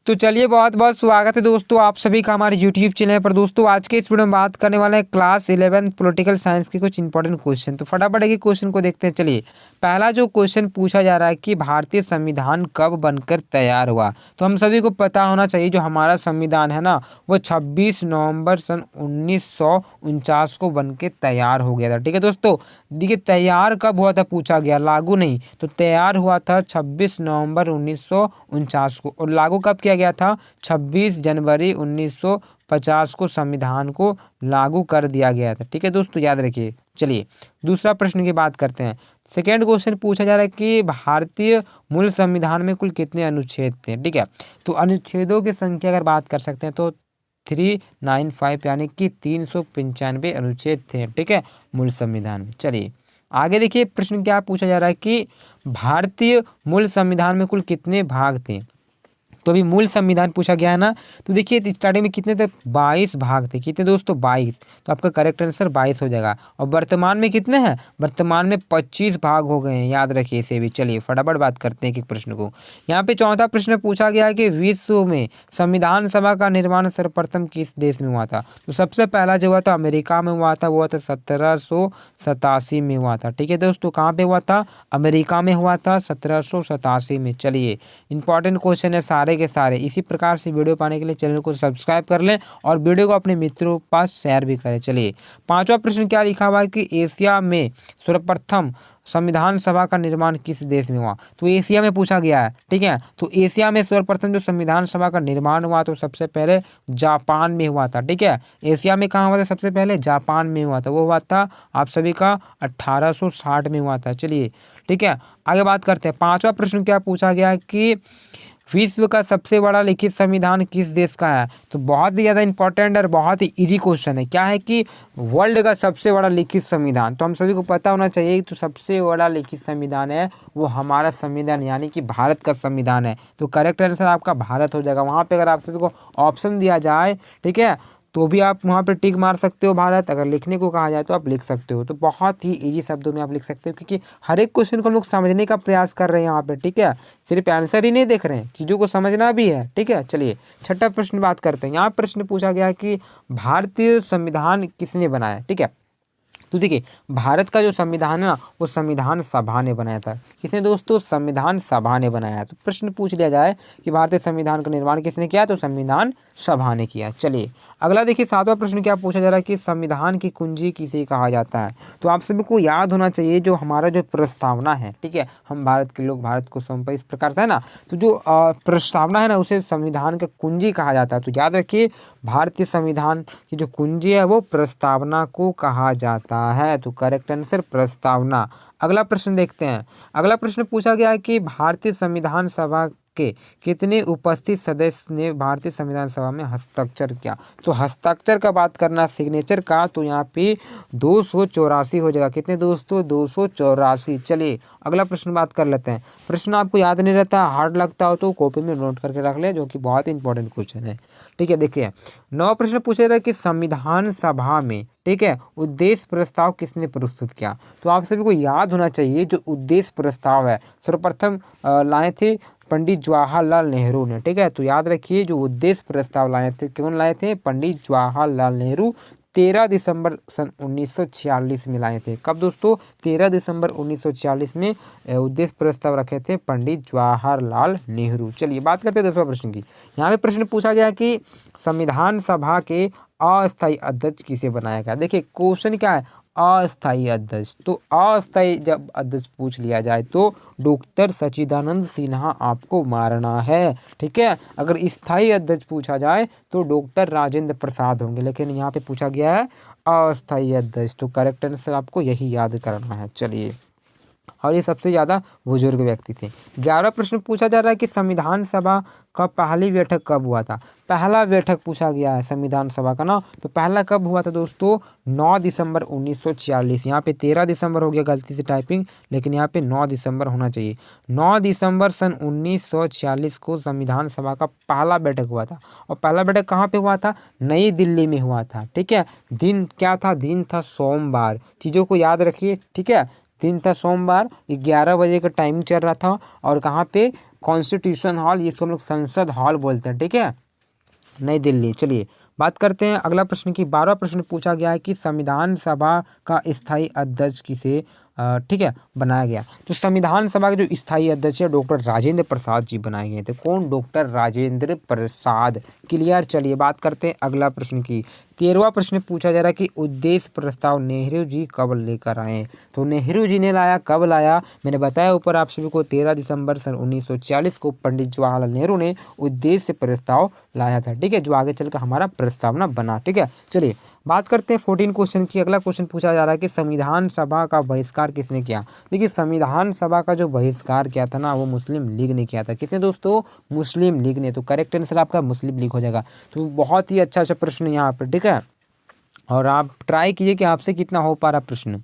तो चलिए बहुत बहुत स्वागत है दोस्तों आप सभी का हमारे यूट्यूब चैनल पर। दोस्तों आज के इस वीडियो में बात करने वाले हैं क्लास 11 पॉलिटिकल साइंस के कुछ इंपॉर्टेंट क्वेश्चन। तो फटाफट एक क्वेश्चन को देखते हैं। चलिए पहला जो क्वेश्चन पूछा जा रहा है कि भारतीय संविधान कब बनकर तैयार हुआ। तो हम सभी को पता होना चाहिए जो हमारा संविधान है ना वो 26 नवंबर सन 1949 को बन के तैयार हो गया था। ठीक है दोस्तों, देखिए तैयार कब हुआ था पूछा गया, लागू नहीं। तो तैयार हुआ था 26 नवंबर 1949 को और लागू कब किया गया था 26 जनवरी 1950 को संविधान को लागू कर दिया गया था। ठीक है दोस्तों, याद रखिए। चलिए दूसरा प्रश्न की बात करते हैं। सेकेंड क्वेश्चन पूछा जा रहा है कि भारतीय मूल संविधान में कुल कितने अनुच्छेद थे। ठीक है, तो अनुच्छेदों की संख्या अगर बात कर सकते हैं तो 395 यानी कि 395 अनुच्छेद थे। ठीक है, मूल संविधान में। चलिए आगे देखिए प्रश्न क्या पूछा जा रहा है कि भारतीय मूल संविधान में कुल कितने भाग थे। तो अभी मूल संविधान पूछा गया है ना, तो देखिए स्टार्टिंग में कितने थे, 22 भाग थे। कितने दोस्तों, 22। तो आपका करेक्ट आंसर 22 हो जाएगा। और वर्तमान में कितने हैं, वर्तमान में 25 भाग हो गए हैं, याद रखिए इसे भी। चलिए फटाफट बात करते हैं एक एक प्रश्न को। यहाँ पे चौथा प्रश्न पूछा गया है कि विश्व में संविधान सभा का निर्माण सर्वप्रथम किस देश में हुआ था। तो सबसे पहला जो हुआ था अमेरिका में हुआ था, वो हुआ था 1787 में हुआ था। ठीक है दोस्तों, कहाँ पे हुआ था, अमेरिका में हुआ था 1787 में। चलिए इंपॉर्टेंट क्वेश्चन है सारे के सारे। इसी प्रकार से वीडियो पाने के लिए चैनल को सब्सक्राइब कर लें और वीडियो को अपने मित्रों के पास शेयर भी करें। चलिए पांचवा प्रश्न क्या लिखा हुआ है कि एशिया में सर्वप्रथम संविधान सभा का निर्माण किस देश में हुआ। तो एशिया में पूछा गया है। ठीक है, तो एशिया में सर्वप्रथम जो संविधान सभा का निर्माण हुआ तो सबसे पहले जापान में हुआ था। ठीक है, एशिया में कहाँ हुआ था, सबसे पहले जापान में हुआ था। वो हुआ था आप सभी का 1860 में हुआ था। चलिए ठीक है, आगे बात करते हैं। पांचवा प्रश्न क्या पूछा गया है कि विश्व का सबसे बड़ा लिखित संविधान किस देश का है। तो बहुत ही ज़्यादा इंपॉर्टेंट और बहुत ही इजी क्वेश्चन है। क्या है कि वर्ल्ड का सबसे बड़ा लिखित संविधान, तो हम सभी को पता होना चाहिए तो सबसे बड़ा लिखित संविधान है वो हमारा संविधान यानी कि भारत का संविधान है। तो करेक्ट आंसर आपका भारत हो जाएगा। वहाँ पे अगर आप सभी को ऑप्शन दिया जाए, ठीक है, तो भी आप वहाँ पे टिक मार सकते हो भारत। अगर लिखने को कहा जाए तो आप लिख सकते हो। तो बहुत ही इजी शब्दों में आप लिख सकते हो क्योंकि हर एक क्वेश्चन को हम लोग समझने का प्रयास कर रहे हैं यहाँ पे। ठीक है, सिर्फ आंसर ही नहीं देख रहे हैं, चीज़ों को समझना भी है। ठीक है, चलिए छठा प्रश्न बात करते हैं। यहाँ प्रश्न पूछा गया है कि भारतीय संविधान किसने बनाया। ठीक है, तो देखिए भारत का जो संविधान है ना वो संविधान सभा ने बनाया था। किसने दोस्तों, संविधान सभा ने बनाया। तो प्रश्न पूछ लिया जाए कि भारतीय संविधान का निर्माण किसने किया, तो संविधान सभा ने किया। चलिए अगला देखिए सातवां प्रश्न क्या पूछा जा रहा है कि संविधान की कुंजी किसे कहा जाता है। तो आप सभी को याद होना चाहिए जो हमारा जो प्रस्तावना है, ठीक है, हम भारत के लोग भारत को सौंपे इस प्रकार से है ना, तो जो प्रस्तावना है ना उसे संविधान का कुंजी कहा जाता है। तो याद रखिए भारतीय संविधान की जो कुंजी है वो प्रस्तावना को कहा जाता है। तो करेक्ट आंसर प्रस्तावना। अगला प्रश्न देखते हैं। अगला प्रश्न पूछा गया है कि भारतीय संविधान सभा के कितने उपस्थित सदस्य ने भारतीय संविधान सभा में हस्ताक्षर किया। तो हस्ताक्षर का बात करना सिग्नेचर का, तो यहाँ पे 284 हो जाएगा। कितने दोस्तों, 284। चलिए अगला प्रश्न बात कर लेते हैं। प्रश्न आपको याद नहीं रहता, हार्ड लगता हो तो कॉपी में नोट करके रख ले, जो कि बहुत इंपॉर्टेंट क्वेश्चन है। ठीक है, देखिए 9 प्रश्न पूछे रहे कि संविधान सभा में, ठीक है, उद्देश्य प्रस्ताव किसने प्रस्तुत किया। तो आप सभी को याद होना चाहिए जो उद्देश्य प्रस्ताव है सर्वप्रथम लाए थे पंडित जवाहरलाल नेहरू ने। ठीक है, तो याद रखिए जो उद्देश्य प्रस्ताव लाए थे, कौन लाए थे, पंडित जवाहरलाल नेहरू। 13 दिसंबर सन 1946 में लाए थे। कब दोस्तों, 13 दिसंबर 1946 में उद्देश्य प्रस्ताव रखे थे पंडित जवाहरलाल नेहरू। चलिए बात करते हैं 10वां प्रश्न की। यहाँ पे प्रश्न पूछा गया कि संविधान सभा के अस्थायी अध्यक्ष किसे बनाया गया। देखिए क्वेश्चन क्या है, अस्थायी अध्यक्ष। तो अस्थायी जब अध्यक्ष पूछ लिया जाए तो डॉक्टर सच्चिदानंद सिन्हा आपको मारना है। ठीक है, अगर स्थायी अध्यक्ष पूछा जाए तो डॉक्टर राजेंद्र प्रसाद होंगे, लेकिन यहाँ पे पूछा गया है अस्थायी अध्यक्ष। तो करेक्ट आंसर आपको यही याद करना है। चलिए, और ये सबसे ज़्यादा बुजुर्ग व्यक्ति थे। 11वां प्रश्न पूछा जा रहा है कि संविधान सभा का पहली बैठक कब हुआ था। पहला बैठक पूछा गया है संविधान सभा का ना, तो पहला कब हुआ था दोस्तों, 9 दिसंबर 1946। यहाँ पे 13 दिसंबर हो गया गलती से टाइपिंग, लेकिन यहाँ पे 9 दिसंबर होना चाहिए। 9 दिसंबर सन 1946 को संविधान सभा का पहला बैठक हुआ था। और पहला बैठक कहाँ पे हुआ था, नई दिल्ली में हुआ था। ठीक है, दिन क्या था, दिन था सोमवार। चीज़ों को याद रखिए। ठीक है, दिन था सोमवार, 11 बजे का टाइम चल रहा था। और कहाँ पे, कॉन्स्टिट्यूशन हॉल, इसको हम लोग संसद हॉल बोलते हैं, ठीक है, नई दिल्ली। चलिए बात करते हैं अगला प्रश्न की। 12वां प्रश्न पूछा गया है कि संविधान सभा का स्थायी अध्यक्ष किसे ठीक है बनाया गया। तो संविधान सभा के जो स्थायी अध्यक्ष है डॉक्टर राजेंद्र प्रसाद जी बनाए गए थे। कौन? डॉक्टर राजेंद्र प्रसाद। क्लियर। चलिए बात करते हैं अगला प्रश्न की। 13वां प्रश्न पूछा जा रहा है कि उद्देश्य प्रस्ताव नेहरू जी कब लेकर आए। तो नेहरू जी ने लाया, कब लाया? मैंने बताया ऊपर आप सभी को 13 दिसंबर सन 1940 को पंडित जवाहरलाल नेहरू ने उद्देश्य प्रस्ताव लाया था, ठीक है, जो आगे चलकर हमारा प्रस्तावना बना, ठीक है। चलिए बात करते हैं 14 क्वेश्चन की। अगला क्वेश्चन पूछा जा रहा है कि संविधान सभा का बहिष्कार किसने किया। देखिए संविधान सभा का जो बहिष्कार किया था ना वो मुस्लिम लीग ने किया था। किसने दोस्तों? मुस्लिम लीग ने। तो करेक्ट आंसर आपका मुस्लिम लीग हो जाएगा। तो बहुत ही अच्छा प्रश्न यहाँ पर, ठीक है, और आप ट्राई कीजिए कि आपसे कितना हो पा रहा प्रश्न।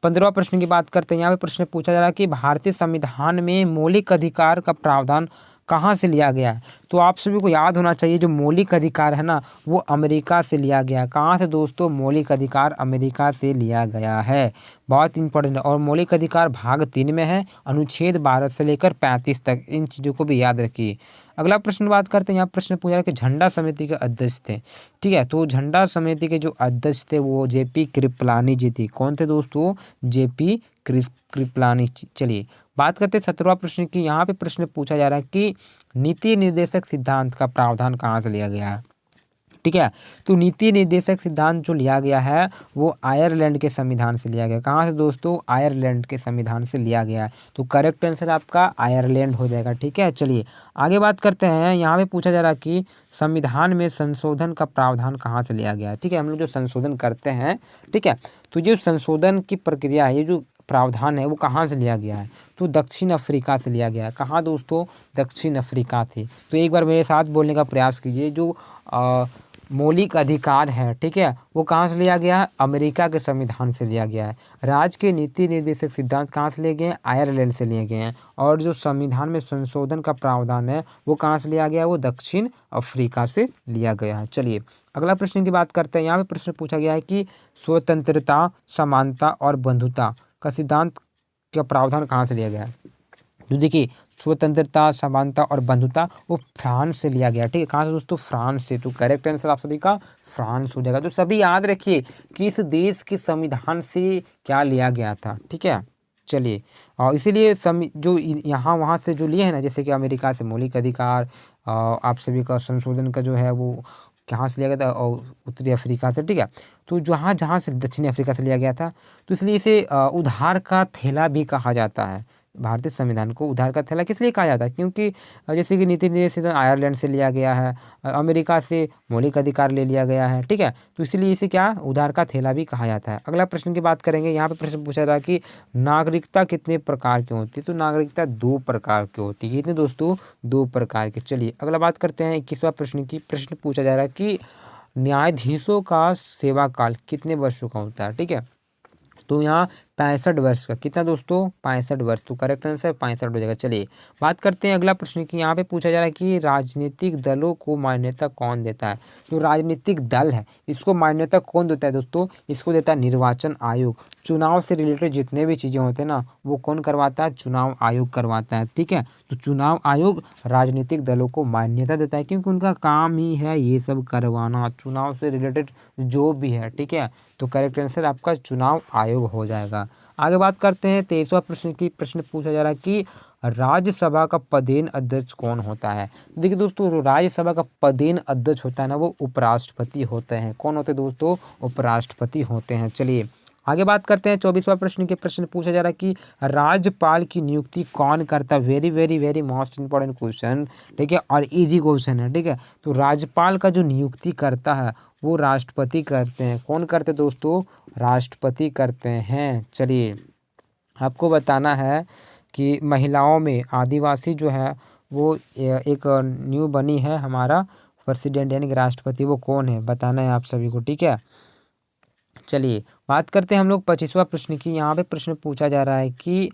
15वां प्रश्न की बात करते हैं। यहाँ पे प्रश्न पूछा जा रहा है कि भारतीय संविधान में मौलिक अधिकार का प्रावधान कहाँ से लिया गया है। तो आप सभी को याद होना चाहिए जो मौलिक अधिकार है ना वो अमेरिका से लिया गया है। कहाँ से दोस्तों? मौलिक अधिकार अमेरिका से लिया गया है। बहुत इंपॉर्टेंट है। और मौलिक अधिकार भाग 3 में है, अनुच्छेद 12 से लेकर 35 तक। इन चीज़ों को भी याद रखिए। अगला प्रश्न बात करते हैं। यहाँ प्रश्न पूछा है कि झंडा समिति के अध्यक्ष थे, ठीक है। तो झंडा समिति के जो अध्यक्ष थे वो जेपी कृपलानी जी थी। कौन थे दोस्तों? जेपी कृपलानी। चलिए बात करते हैं 17वां प्रश्न की। यहाँ पे प्रश्न पूछा जा रहा है कि नीति निर्देशक सिद्धांत का प्रावधान कहाँ से लिया गया है, ठीक है। तो नीति निर्देशक सिद्धांत जो लिया गया है वो आयरलैंड के संविधान से लिया गया। कहाँ से दोस्तों? आयरलैंड के संविधान से लिया गया है। तो करेक्ट आंसर आपका आयरलैंड हो जाएगा, ठीक है। चलिए आगे बात करते हैं। यहाँ पे पूछा जा रहा है कि संविधान में संशोधन का प्रावधान कहाँ से लिया गया है, ठीक है। हम लोग जो संशोधन करते हैं, ठीक है, तो जो संशोधन की प्रक्रिया है, ये जो प्रावधान है वो कहाँ से लिया गया है। तो दक्षिण अफ्रीका से लिया गया है। कहाँ दोस्तों? दक्षिण अफ्रीका थी। तो एक बार मेरे साथ बोलने का प्रयास कीजिए। जो मौलिक अधिकार है, ठीक है, वो कहाँ से लिया गया है? अमेरिका के संविधान से लिया गया है। राज्य के नीति निर्देशक सिद्धांत कहाँ से लिए गए हैं? आयरलैंड से लिए गए हैं। और जो संविधान में संशोधन का प्रावधान है वो कहाँ से लिया गया है? वो दक्षिण अफ्रीका से लिया गया है। चलिए अगला प्रश्न की बात करते हैं। यहाँ पे प्रश्न पूछा गया है कि स्वतंत्रता, समानता और बंधुता का सिद्धांत का प्रावधान कहाँ से लिया गया है। तो देखिए स्वतंत्रता, समानता और बंधुता वो फ्रांस से लिया गया, ठीक है। कहाँ से दोस्तों? फ्रांस से। तो करेक्ट आंसर आप सभी का फ्रांस हो जाएगा। तो सभी याद रखिए कि इस देश के संविधान से क्या लिया गया था, ठीक है। चलिए और इसीलिए जो यहाँ वहाँ से जो लिए हैं ना, जैसे कि अमेरिका से मौलिक अधिकार, आप सभी का संशोधन का जो है वो कहाँ से लिया गया था? और उत्तरी अफ्रीका से, ठीक है। तो जहाँ जहाँ से दक्षिणी अफ्रीका से लिया गया था। तो इसलिए इसे उधार का थैला भी कहा जाता है। भारतीय संविधान को उधार का थैला किस लिए कहा जाता है? क्योंकि जैसे कि नीति निर्देशक आयरलैंड से लिया गया है, अमेरिका से मौलिक अधिकार ले लिया गया है, ठीक है। तो इसलिए इसे क्या उधार का थैला भी कहा जाता है। अगला प्रश्न की बात करेंगे। यहाँ पे प्रश्न पूछा रहा है कि नागरिकता कितने प्रकार की होती है। तो नागरिकता 2 प्रकार की होती है। कितने दोस्तों? 2 प्रकार की। चलिए अगला बात करते हैं 21वां प्रश्न की। प्रश्न पूछा जा रहा है कि न्यायाधीशों का सेवा काल कितने वर्षों का होता है, ठीक है। तो यहाँ 65 वर्ष का। कितना दोस्तों? 65 वर्ष। तो करेक्ट आंसर 65 हो जाएगा। चलिए बात करते हैं अगला प्रश्न की। यहाँ पे पूछा जा रहा है कि राजनीतिक दलों को मान्यता कौन देता है। जो राजनीतिक दल है इसको मान्यता कौन देता है दोस्तों? इसको देता है निर्वाचन आयोग। चुनाव से रिलेटेड जितने भी चीज़ें होते हैं ना वो कौन करवाता है? चुनाव आयोग करवाता है, ठीक है। तो चुनाव आयोग राजनीतिक दलों को मान्यता देता है क्योंकि उनका काम ही है ये सब करवाना, चुनाव से रिलेटेड जो भी है, ठीक है। तो करेक्ट आंसर आपका चुनाव आयोग हो जाएगा। आगे बात करते हैं 23वां प्रश्न की। प्रश्न पूछा जा रहा है कि राज्यसभा का पदेन अध्यक्ष कौन होता है। देखिए दोस्तों राज्यसभा का पदेन अध्यक्ष होता है ना वो उपराष्ट्रपति होते हैं। कौन होते हैं दोस्तों? उपराष्ट्रपति होते हैं। चलिए आगे बात करते हैं 24वां प्रश्न के। प्रश्न पूछा जा रहा है कि राज्यपाल की नियुक्ति कौन करता है। Very very very most important question, ठीक है, और इजी क्वेश्चन है, ठीक है। तो राज्यपाल का जो नियुक्ति करता है वो राष्ट्रपति करते हैं। कौन करते दोस्तों? राष्ट्रपति करते हैं। चलिए आपको बताना है कि महिलाओं में आदिवासी जो है वो एक न्यू बनी है हमारा प्रेसिडेंट यानी कि राष्ट्रपति, वो कौन है बताना है आप सभी को, ठीक है। चलिए बात करते हैं हम लोग 25वां प्रश्न की। यहाँ पे प्रश्न पूछा जा रहा है कि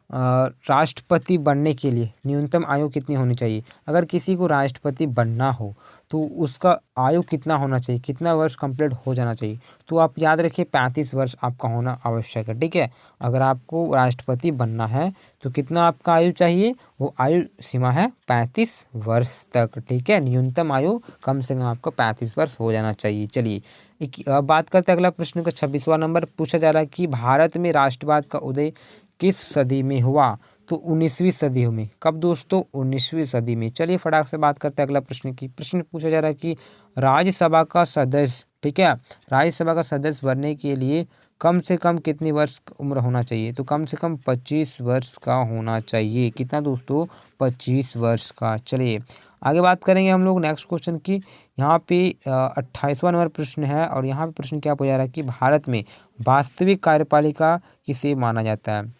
राष्ट्रपति बनने के लिए न्यूनतम आयु कितनी होनी चाहिए? अगर किसी को राष्ट्रपति बनना हो तो उसका आयु कितना होना चाहिए, कितना वर्ष कंप्लीट हो जाना चाहिए? तो आप याद रखिए 35 वर्ष आपका होना आवश्यक है, ठीक है। अगर आपको राष्ट्रपति बनना है तो कितना आपका आयु चाहिए? वो आयु सीमा है 35 वर्ष तक, ठीक है। न्यूनतम आयु कम से कम आपको 35 वर्ष हो जाना चाहिए। चलिए अब बात करते हैं अगला प्रश्न का 26वां नंबर पूछा जा रहा है कि भारत में राष्ट्रवाद का उदय किस सदी में हुआ? तो 19वीं सदी में। कब दोस्तों? 19वीं सदी में। चलिए फटाक से बात करते हैं अगला प्रश्न की। प्रश्न पूछा जा रहा है कि राज्यसभा का सदस्य, ठीक है, राज्यसभा का सदस्य बनने के लिए कम से कम कितनी वर्ष उम्र होना चाहिए? तो कम से कम 25 वर्ष का होना चाहिए। कितना दोस्तों? 25 वर्ष का। चलिए आगे बात करेंगे हम लोग नेक्स्ट क्वेश्चन की। यहाँ पे 28वां नंबर प्रश्न है और यहाँ पे प्रश्न क्या पूछा जा रहा है कि भारत में वास्तविक कार्यपालिका किसे माना जाता है?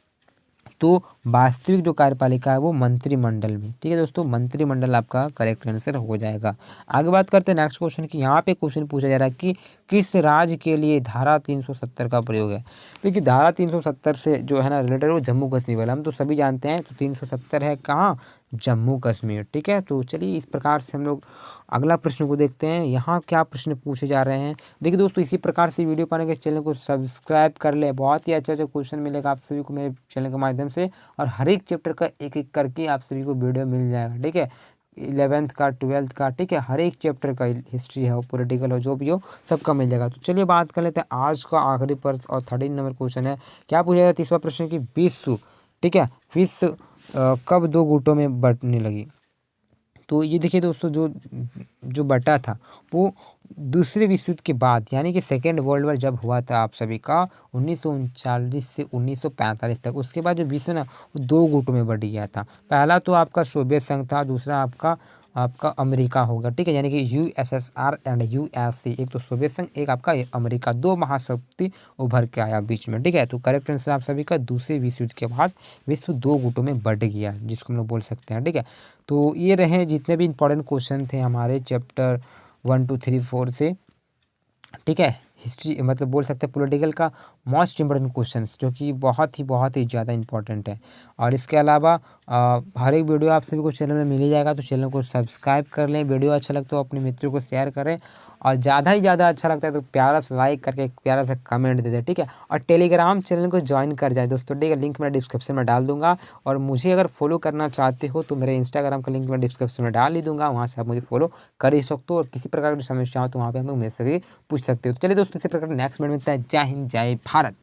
तो वास्तविक जो कार्यपालिका है वो मंत्रिमंडल में, ठीक है दोस्तों, मंत्रिमंडल आपका करेक्ट आंसर हो जाएगा। आगे बात करते हैं नेक्स्ट क्वेश्चन की। यहाँ पे क्वेश्चन पूछा जा रहा है कि किस राज्य के लिए धारा 370 का प्रयोग है? देखिए धारा 370 से जो है ना रिलेटेड वो जम्मू कश्मीर वाला, हम तो सभी जानते हैं। तो 370 है कहाँ? जम्मू कश्मीर, ठीक है। तो चलिए इस प्रकार से हम लोग अगला प्रश्न को देखते हैं। यहाँ क्या प्रश्न पूछे जा रहे हैं? देखिए दोस्तों इसी प्रकार से वीडियो पाने के चैनल को सब्सक्राइब कर ले, बहुत ही अच्छा क्वेश्चन मिलेगा आप सभी को मेरे चैनल के माध्यम से, और हर एक चैप्टर का एक एक करके आप सभी को वीडियो मिल जाएगा, ठीक है। 11th का 12th का, ठीक है, हर एक चैप्टर का हिस्ट्री है, पॉलिटिकल हो, जो भी हो सबका मिल जाएगा। तो चलिए बात कर लेते हैं आज का आखिरी प्रश्न और 13 नंबर क्वेश्चन है। क्या पूछा जाएगा? 30वां प्रश्न की विश्व, ठीक है, विश्व कब दो गुटों में बंटने लगी? तो ये देखिए दोस्तों जो बटा था वो दूसरे विश्व युद्ध के बाद, यानी कि सेकेंड वर्ल्ड वॉर जब हुआ था आप सभी का 1939 से 1945 तक। उसके बाद जो विश्व ना वो दो गुटों में बट गया था। पहला तो आपका सोवियत संघ था, दूसरा आपका अमेरिका होगा, ठीक है, यानी कि यूएसएसआर एंड यूएसए। एक तो सोवियत संघ, एक आपका अमेरिका, दो महाशक्ति उभर के आया बीच में, ठीक है। तो करेक्ट आंसर आप सभी का दूसरे विश्व युद्ध के बाद विश्व दो गुटों में बट गया, जिसको हम लोग बोल सकते हैं, ठीक है। तो ये रहे जितने भी इंपॉर्टेंट क्वेश्चन थे हमारे चैप्टर 1 2 3 4 से, ठीक है। हिस्ट्री मतलब बोल सकते हैं पॉलिटिकल का मोस्ट इंपॉर्टेंट क्वेश्चंस, जो कि बहुत ही ज़्यादा इंपॉर्टेंट है। और इसके अलावा हर एक वीडियो आप सभी को चैनल में मिल ही जाएगा, तो चैनल को सब्सक्राइब कर लें। वीडियो अच्छा लगता तो अपने मित्रों को शेयर करें, और ज़्यादा ही ज़्यादा अच्छा लगता है तो प्यारा सा लाइक करके एक प्यारा सा कमेंट दे दें, ठीक है। और टेलीग्राम चैनल को ज्वाइन कर जाए दोस्तों, ठीक है, लिंक मैं डिस्क्रिप्शन में डाल दूंगा। और मुझे अगर फॉलो करना चाहते हो तो मेरे इंस्टाग्राम का लिंक मैं डिस्क्रिप्शन में डाल ही दूंगा, वहाँ से आप मुझे फॉलो कर ही सकते हो। और किसी प्रकार की समस्या हो तो वहाँ पर हम लोग मेरे से पूछ सकते हो। तो चलिए दोस्तों इसी प्रकार नेक्स्ट वीडियो में मिलता है। जय हिंद, जय भारत।